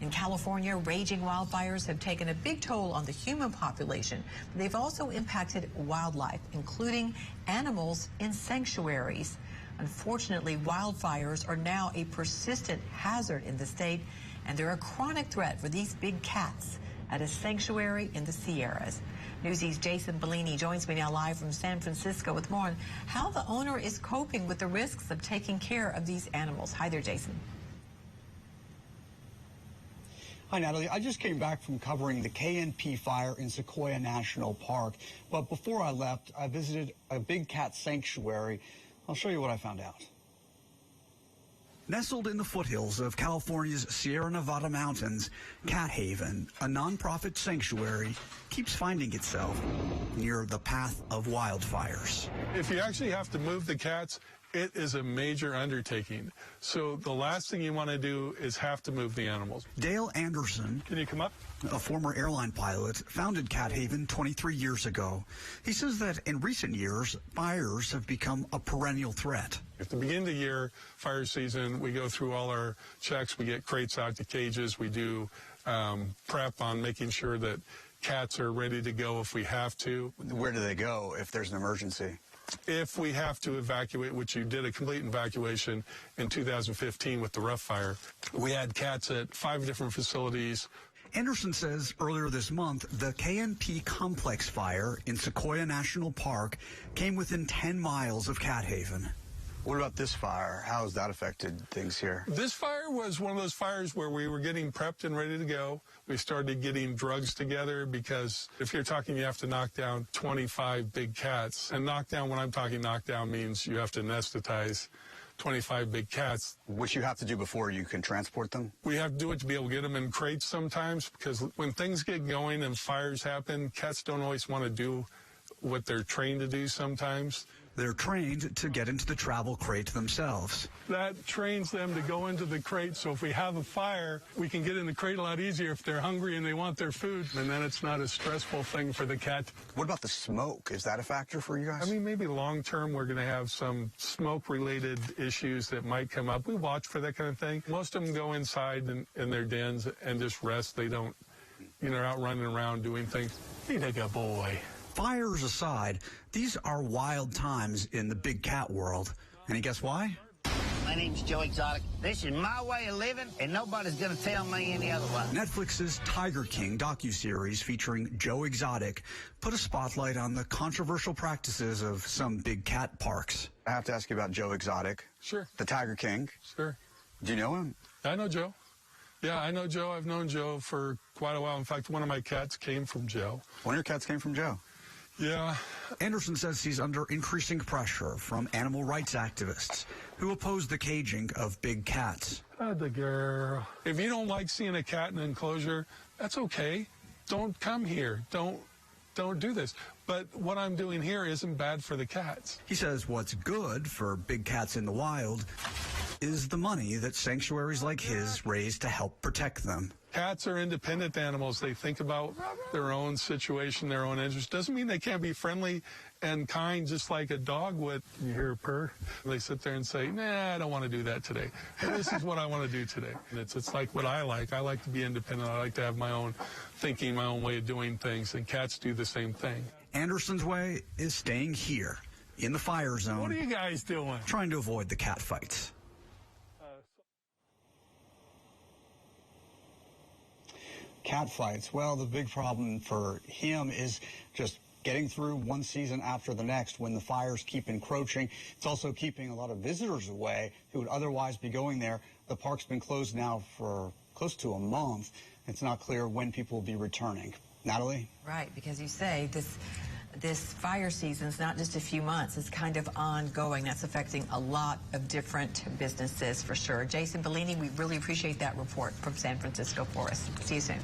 In California, raging wildfires have taken a big toll on the human population. They've also impacted wildlife, including animals in sanctuaries. Unfortunately, wildfires are now a persistent hazard in the state, and they're a chronic threat for these big cats at a sanctuary in the Sierras. Newsy's Jason Bellini joins me now live from San Francisco with more on how the owner is coping with the risks of taking care of these animals. Hi there, Jason. Hi, Natalie. I just came back from covering the KNP fire in Sequoia National Park. But before I left, I visited a big cat sanctuary. I'll show you what I found out. Nestled in the foothills of California's Sierra Nevada mountains, Cat Haven, a nonprofit sanctuary, keeps finding itself near the path of wildfires. If you actually have to move the cats, it is a major undertaking. So the last thing you want to do is have to move the animals. Dale Anderson, can you come up? A former airline pilot, founded Cat Haven 23 years ago. He says that in recent years, fires have become a perennial threat. At the beginning of the year, fire season, we go through all our checks. We get crates out to cages. We do prep on making sure that cats are ready to go if we have to. Where do they go if there's an emergency? If we have to evacuate, which you did a complete evacuation in 2015 with the rough fire, we had cats at 5 different facilities. Anderson says earlier this month, the KNP complex fire in Sequoia National Park came within 10 miles of Cat Haven. What about this fire? How has that affected things here? This fire was one of those fires where we were getting prepped and ready to go. We started getting drugs together because if you're talking you have to knock down 25 big cats. And knockdown, when I'm talking knockdown, means you have to anesthetize 25 big cats. Which you have to do before you can transport them? We have to do it to be able to get them in crates sometimes because when things get going and fires happen, cats don't always want to do what they're trained to do sometimes. They're trained to get into the travel crate themselves. That trains them to go into the crate, so if we have a fire, we can get in the crate a lot easier if they're hungry and they want their food, and then it's not a stressful thing for the cat. What about the smoke? Is that a factor for you guys? I mean, maybe long-term we're going to have some smoke-related issues that might come up. We watch for that kind of thing. Most of them go inside in their dens and just rest. They don't, they're out running around doing things. Be like a boy. Fires aside, these are wild times in the big cat world. And guess why? My name's Joe Exotic. This is my way of living, and nobody's going to tell me any other way. Netflix's Tiger King docuseries featuring Joe Exotic put a spotlight on the controversial practices of some big cat parks. I have to ask you about Joe Exotic. Sure. The Tiger King. Sure. Do you know him? I know Joe. Yeah, I know Joe. I've known Joe for quite a while. In fact, one of my cats came from Joe. One of your cats came from Joe? Yeah. Anderson says he's under increasing pressure from animal rights activists who oppose the caging of big cats. The girl. If you don't like seeing a cat in an enclosure, that's okay. Don't come here. Don't do this. But what I'm doing here isn't bad for the cats. He says what's good for big cats in the wild is the money that sanctuaries like his raise to help protect them. Cats are independent animals. They think about their own situation, their own interests. Doesn't mean they can't be friendly and kind just like a dog would. You hear a purr? They sit there and say, nah, I don't want to do that today. And this is what I want to do today. And it's like what I like. I like to be independent. I like to have my own thinking, my own way of doing things. And cats do the same thing. Anderson's way is staying here in the fire zone. What are you guys doing? Trying to avoid the cat fights. Cat fights. Well, the big problem for him is just getting through one season after the next when the fires keep encroaching. It's also keeping a lot of visitors away who would otherwise be going there. The park's been closed now for close to a month. It's not clear when people will be returning. Natalie? Right, because you say this fire season's not just a few months. It's kind of ongoing. That's affecting a lot of different businesses for sure. Jason Bellini, we really appreciate that report from San Francisco for us. See you soon.